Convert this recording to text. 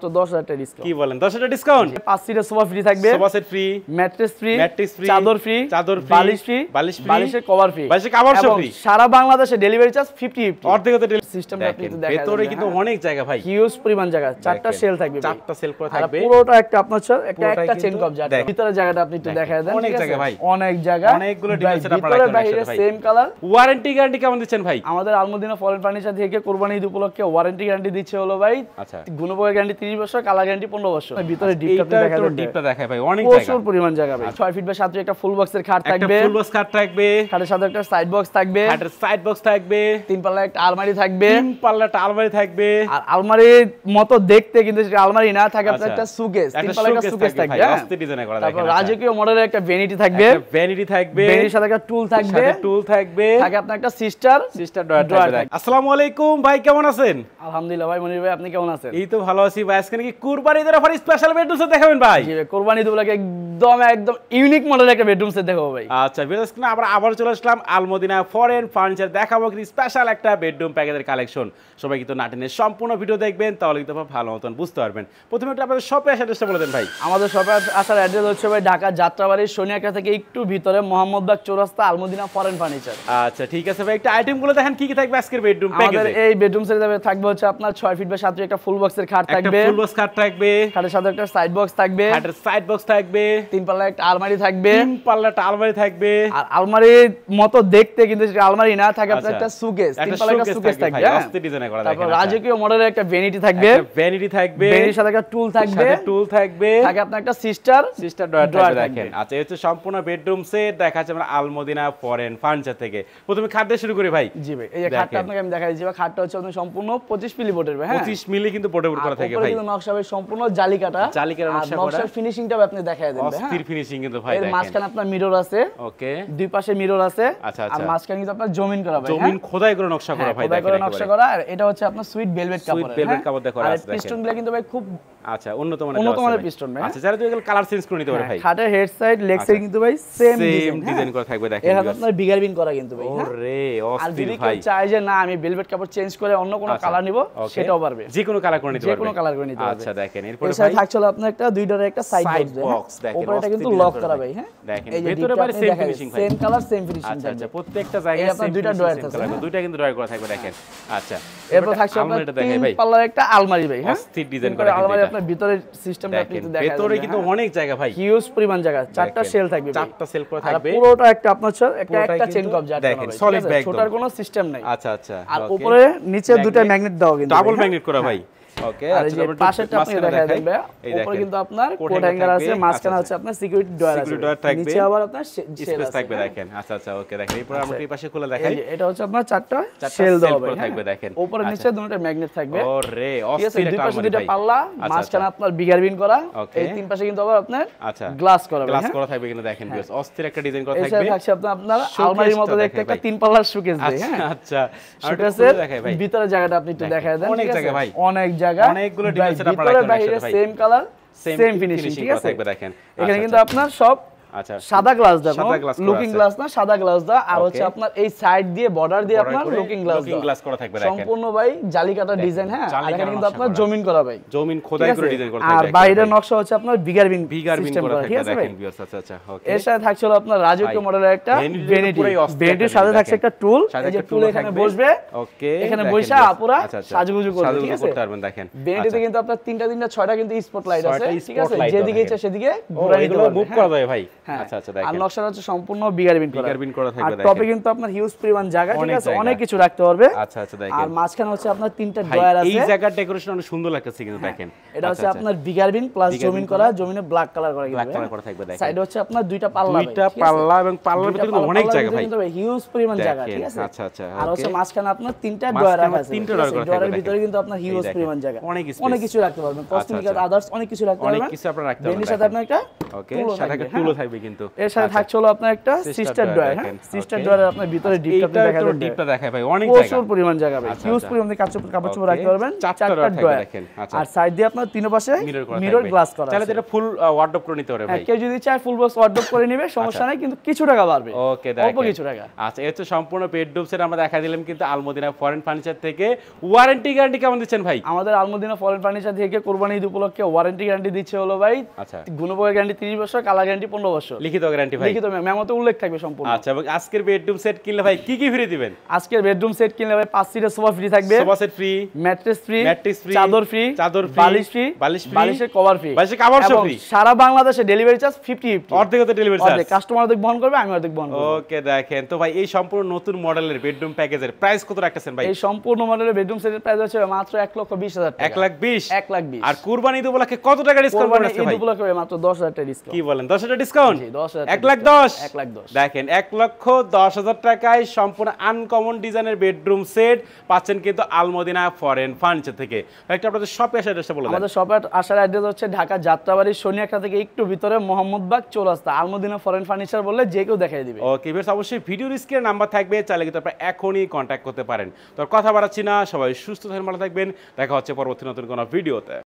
তো 10,000 টাকা ডিসকাউন্ট। কি বলেন 10,000 টাকা ডিসকাউন্ট? 5 সিটের সোফা ফ্রি থাকবে, sofa set free, mattress free, free, চাদর ফ্রি, বালিশ ফ্রি, বালিশের কভার ফ্রি, বালিশের কভার ফ্রি। সারা বাংলাদেশে ডেলিভারি চার্জ 50-50 অর্ধেকতে ডেলিভারি সিস্টেমটা আপনি একটু দেখায়। ভেতরে কিন্তু অনেক জায়গা ভাই, হিউজ পরিমাণ জায়গা, চারটা সেল থাকবে, চারটা সেল করে থাকবে, পুরোটা একটা আপনার একটা চেন কবজা। ভিতরে জায়গাটা আপনি একটু দেখায় দেন। অনেক জায়গা ভাই, অনেক জায়গা, অনেকগুলো ডিজাইন সেট আপনারা রাখতে পারেন। Same colour. ওয়ারেন্টি গ্যারান্টি কেমন দিচ্ছেন ভাই? আমাদের আলমদিনা ফরেন ফার্নিচার থেকে কুরবানি ঈদ উপলক্ষে ওয়ারেন্টি গ্যারান্টি দিচ্ছে হলো ভাই, আচ্ছা, গুণপোকের গ্যারান্টি 30 বছর, কালার গ্যারান্টি 15 বছর। ভিতরে ডিপটা দেখায় ভাই, অনেক জায়গা, প্রচুর পরিমাণ জায়গা ভাই। 6 ফিট বাই 7 ফিট একটা ফুল বক্সের খাট থাকবে, একটা ফুল বক্স খাট থাকবে, খাটের সাথে একটা সাইড বক্স থাকবে, খাটের সাইড বক্স থাকবে, 3 পাল্লা একটা আলমারি থাকবে, 3 পাল্লা একটা আলমারি থাকবে। আর আলমারির মতো দেখতে কিন্তু সেটা আলমারি না, থাকে আপনার একটা সুকেস, 3 পাল্লা একটা সুকেস থাকবে, আস্তে ডিজাইন করা। তারপর রাজকীয় মডেলের একটা ভ্যানিটি থাকবে, ভ্যানিটি থাকবে, ভ্যানিটির সাথে একটা টুল থাকবে, থাকে আপনার একটা সিস্টার ড্রয়ার থাকবে। আসসালামু আলাইকুম ভাই, কেমন আছেন? আলহামদুলিল্লাহ ভাই। মনির ভাই আপনি কেমন আছেন? এই তো ভালো আছি ভাই। আজকে নাকি কুরবানি ঈদের অফার স্পেশাল বেডরুম সেট দেখাবেন ভাই? জি ভাই, কুরবানি ঈদ উপলক্ষে একদম ইউনিক মডেলের একটা বেডরুম সেট দেখাবো ভাই। আচ্ছা বিশেষ করে আমরা আবার চলে আসলাম আলমদিনা ফরেন ফার্নিচার, দেখাবো কিন্তু স্পেশাল একটা বেডরুম প্যাকেজের কালেকশন। সবাই কিন্তু নাটেনের সম্পূর্ণ ভিডিও দেখবেন, তাহলে কিন্তু ভালো মতন বুঝতে পারবেন। প্রথমে একটু আপনাদের শপে আসার চেষ্টা বলে দেন ভাই। আমাদের শপে আসার অ্যাড্রেস হচ্ছে ভাই ঢাকা যাত্রাবাড়ি সোনিয়াকা থেকে একটু ভিতরে মোহাম্মদবাগ চৌরাস্তা, আলমদিনা ফরেন ফার্নিচার। আচ্ছা ঠিক আছে ভাই, একটা আইটেমগুলো দেখেন কি কি থাকবে আজকের বেডরুম প্যাকেজে। আমাদের এই বেডরুম সেটে থাকবে হচ্ছে আপনার 6 ফিট বাই 7 ফিট একটা ফুল বক্সের খাট থাকবে, একটা ফুল বক্স খাট থাকবে, খাটের সাথে একটা সাইড বক্স থাকবে, খাটের সাইড বক্স থাকবে, 3 পাল্লা একটা আলমারি থাকবে, 3 পাল্লা একটা আলমারি থাকবে। আর আলমারির মতো দেখতে কিন্তু সেটা আলমারি না, থাকে আপনার একটা সুকেস, 3 পাল্লা একটা সুকেস থাকবে, আস্তে ডিজাইন করা। তারপর রাজকীয় মডেলের একটা ভ্যানিটি থাকবে, ভ্যানিটি থাকবে, ভ্যানিটির সাথে একটা টুল থাকবে, থাকে আপনার একটা সিস্টার ড্রয়ার থাকবে দেখেন। আচ্ছা এই হচ্ছে সম্পূর্ণ বেডরুম সেট দেখাচ্ছে আমরা আলমদিনা ফরেন ফার্নিচার থেকে। প্রথমে খাট দিয়ে শুরু করি ভাই। জি ভাই, এই যে খাটটা আপনাকে আমি দেখাই দিচ্ছি। খাটটা হচ্ছে আপনার সম্পূর্ণ 25 মিলি বোর্ডের ভাই, হ্যাঁ 25 মিলি কিন্তু বোর্ডের করা থাকে ভাই। কিন্তু নকশা ভাই সম্পূর্ণ জালি কাটা, নকশা করা, নকশার ফিনিশিংটাও আপনি দেখায় দেন ভাই। অস্থির ফিনিশিং কিন্তু ভাই দেখেন। এর মাঝখানে আপনার মিরর আছে, ওকে, দুই পাশে মিরর আছে। আচ্ছা আর মাঝখানে কিন্তু আপনার জমিন করা ভাই, জমিন খোদাই করে নকশা করা ভাই, খোদাই করে নকশা করা। আর এটা হচ্ছে আপনার সুইট ভেলভেট কাপড়, সুইট ভেলভেট কাপড় দিয়ে করা আছে দেখেন। পিস্টনগুলো কিন্তু ভাই খুব আচ্ছা উন্নত মানের পিস্টন ভাই। আচ্ছা যারা তো এগুলো কালার চেঞ্জ করে নিতে পারে ভাই। খাটের হেড সাইড লেগ সাইড কিন্তু ভাই সেম ডিজাইন করা থাকবে দেখেন। এর আপনার বিগার বিন করা কিন্তু ভাই। ওরে অস্থির ভাই। আর যদি চাই যে না আমি ভেলভেট কাপড় চেঞ্জ করে অন্য কোনো কালার নিব, সেটাও পারবে, যে কোনো কালার করে নিতে পারবে, যে কোনো কালার করে নিতে পারবে। আচ্ছা দেখেন এরপরে ভাই থাকছিল আপনার একটা দুই ডোরের একটা সাইড বক্স দেখেন, উপরেটা কিন্তু লক করা ভাই, হ্যাঁ দেখেন ভেতরে বাইরে সেম ফিনিশিং ভাই, সেম কালার সেম ফিনিশিং। আচ্ছা আচ্ছা প্রত্যেকটা জায়গায় আপনার দুইটা ড্রয়ার আছে, দুইটা কিন্তু ড্রয়ার করা থাকবে দেখেন। আচ্ছা এরপর থাকছে আপনার এটা দেখাই ভাই, পাল্লার একটা আলমারি ভাই, হ্যাঁ অস্থির ডিজাইন করা আলমারি। আপনার ভিতরে সিস্টেমটা আপনি একটু দেখাই, ভেতরে কিন্তু অনেক জায়গা ভাই, হিউজ পরিমাণ জায়গা, চারটা সেল থাকবে, চারটা সেল করে থাকবে, পুরোটা একটা আপনার একটা চেন কবজা দেখেন, সলিড ব্যাগ, ছোটার কোনো সিস্টেম নাই। আচ্ছা আচ্ছা, আর উপরে নিচে দুটো ম্যাগনেট দাও কিন্তু, ডাবল ম্যাগনেট করা ভাই। ওকে আর এই পাশেরটা আপনি দেখায় দেন ভাই, উপরে কিন্তু আপনার কোট হ্যাঙ্গার আছে, মাঝখানে আছে আপনার সিকিউরিটি ডোর আছে, নিচে আবার আপনার স্পেস থাকবে দেখেন। আচ্ছা আচ্ছা ওকে দেখেন। এরপর আমরা এই পাশে খুলে দেখাই, এটা হচ্ছে আপনার চারটা সেল দেওয়া থাকবে দেখেন, উপরে নিচে দুটো ম্যাগনেট থাকবে। ওরে অস্থির দুই পাশে দুটো পাল্লা, মাঝখানে আপনার বিগার বিন করা, এই তিন পাশে কিন্তু আবার আপনার আচ্ছা গ্লাস করা থাকবে কিন্তু দেখেন বেশ অস্থির একটা ডিজাইন করা থাকবে। এটা থাকছে আপনার আলমারির মতো দেখতে একটা তিন পাল্লার শোকেস ভাই, হ্যাঁ আচ্ছা শোকেসের ভিতরে জায়গাটা আপনি একটু দেখায় দেন। অনেক জায়গা ভাই, অনেক জায়গা, অনেকগুলো ডিজাইন সেট আপনারা ভিতরে বাইরে সেম কালার সেম ফিনিশিং, ঠিক আছে দেখেন। এখানে কিন্তু আপনার সব আচ্ছা সাদা গ্লাস দাও, লুকিং গ্লাস না, সাদা গ্লাস দাও। আর হচ্ছে আপনার এই সাইড দিয়ে বর্ডার দিয়ে আপনার লুকিং গ্লাস করা থাকবে দেখেন, সম্পূর্ণ ভাই জালি কাটা ডিজাইন, হ্যাঁ আর এখানে কিন্তু আপনার জমিন করা ভাই, জমিন খোদাই করে ডিজাইন করা থাকবে। আর বাইরের নকশা হচ্ছে আপনার বিগার বিন করা থাকবে দেখেন ভিউয়ার্স। আচ্ছা আচ্ছা ওকে, এর সাথে থাকছিল আপনার রাজকীয় মডেলের একটা ভ্যানিটির সাথে থাকছে একটা টুল, এই যে টুল এখানে বসবে, ওকে এখানে বসে আপুরা সাজুগুজু করবে, ঠিক আছে করতে পারবেন দেখেন। ভ্যানিটিতে কিন্তু আপনার তিনটা ছয়টা কিন্তু স্পটলাইট আছে, ঠিক আছে যেদিকে ইচ্ছা সেদিকে এগুলো মুভ করা যায় ভাই। আচ্ছা আচ্ছা দেখেন, আর নকশা হচ্ছে সম্পূর্ণ বিগার বিন করা থাকবে দেখেন। আর টপে কিন্তু আপনার হিউজ পরিমাণ জায়গা, ঠিক আছে অনেক কিছু রাখতে পারবে। আচ্ছা আচ্ছা দেখেন, আর মাঝখানে হচ্ছে আপনার তিনটা ড্রয়ার আছে, এই জায়গার ডেকোরেশন অনেক সুন্দর লাগতেছে কিন্তু দেখেন। এটা হচ্ছে আপনার বিগার বিন প্লাস জমিন করা, জমিনে ব্ল্যাক কালার করা থাকবে দেখেন। সাইড হচ্ছে আপনার দুইটা পাল্লা এবং পাল্লার ভিতরে কিন্তু অনেক জায়গা ভাই, কিন্তু হিউজ পরিমাণ জায়গা, ঠিক আছে। আচ্ছা আচ্ছা আর হচ্ছে মাঝখানে আপনার তিনটা ড্রয়ার আছে, তিনটা ড্রয়ারের ভিতরে কিন্তু আপনার হিউজ পরিমাণ জায়গা, অনেক কিছু রাখতে পারবেন, কসমেটিক আদার্স অনেক কিছু রাখতে পারবেন, অনেক কিছু আপনারা রাখতে পারবেন। এর সাথে আপনার একটা ওকে সাথে একটা টুলও থাকবে হবে কিন্তু এর সাথে থাকছে হলো আপনার একটা সিস্টার ডয়ার, হ্যাঁ সিস্টার ডয়ারের আপনার ভিতরে ডিপটা দেখা যাবে, ডিপটা দেখায় ভাই অনেক জায়গা, প্রচুর পরিমাণ জায়গা ভাই, হিউজ পরিমাণ কাপড় চোপড় রাখতে পারবেন, চারটা ডয়ার দেখেন। আর সাইড দিয়ে আপনার তিন পাশে মিরর গ্লাস করা আছে, তাহলে এটা ফুল ওয়ার্ডরোব করে নিতে পারে ভাই, কেউ যদি চায় ফুল বক্স ওয়ার্ডরোব করে নেবে, সমস্যা নাই, কিন্তু কিছু টাকা বাড়বে। ওকে দেখেন অল্প কিছু টাকা। আচ্ছা এই হচ্ছে সম্পূর্ণ বেডরুম সেট আমরা দেখা দিলাম কিন্তু আলমদিনা ফরেন ফার্নিচার থেকে। ওয়ারেন্টি গ্যারান্টি কেমন দিচ্ছেন ভাই? আমাদের আলমদিনা ফরেন ফার্নিচার থেকে কুরবানি ঈদ উপলক্ষে ওয়ারেন্টি গ্যারান্টি দিচ্ছে হলো ভাই, আচ্ছা গুণভোগের গ্যারান্টি 30 বছর, কালার গ্যারান্টি 15 বছর, লিখিত গ্যারান্টি ভাই, লিখিত মেমোতে উল্লেখ থাকবে সম্পূর্ণ। আচ্ছা এবং আজকের বেডরুম সেট কিনলে ভাই কি কি ফ্রি দিবেন? আজকের বেডরুম সেট কিনলে ভাই 5 সিটের সোফা ফ্রি থাকবে, sofa set free, mattress free, free, চাদর ফ্রি, বালিশ ফ্রি, বালিশের কভার ফ্রি, বালিশের কভার ফ্রি, সারা বাংলাদেশে ডেলিভারি চার্জ 50-50, অর্ধেক ডেলিভারি চার্জ কাস্টমার অর্ধেক বহন করবে, আমি অর্ধেক বহন করব। ওকে দেখেন তো ভাই এই সম্পূর্ণ নতুন মডেলের বেডরুম প্যাকেজের প্রাইস কত রাখতেছেন ভাই? এই সম্পূর্ণ মডেলের বেডরুম সেটের প্রাইস হচ্ছে মাত্র 1,20,000 টাকা। 1,20,000 1,20,000। আর কুরবানি ঈদ উপলক্ষে কত টাকা ডিসকাউন্ট করছেন ভাই? ঈদ উপলক্ষে মাত্র 10,000 টাকা ডিসকাউন্ট। কি বলেন 10,000 ডিসকাউন্ট? জি 10,000। 1,10,000 দেখেন 1,10,000 টাকায় সম্পূর্ণ আনকমন ডিজাইনের বেডরুম সেট পাচ্ছেন কিন্তু আলমদিনা ফরেন ফার্নিচার থেকে। একটা আপনাদের শপে আসার অ্যাড্রেসটা বলে দেন। আমাদের শপে আসার অ্যাড্রেস হচ্ছে ঢাকা যাত্রাবাড়ি শনিয়াখা থেকে একটু ভিতরে মোহাম্মদবাগ চৌরাস্তা, আলমদিনা ফরেন ফার্নিচার বললে যে কেউ দেখাই দিবে। ওকে ভিউয়ার্স অবশ্যই ভিডিওর স্ক্রিনে নাম্বার থাকবে, চাইলে কিন্তু আপনারা এখনই কন্ট্যাক্ট করতে পারেন। তো কথা বাড়াচ্ছি না, সবাই সুস্থ থাকবেন, ভালো থাকবেন, দেখা হচ্ছে পরবর্তী নতুন কোনো ভিডিওতে।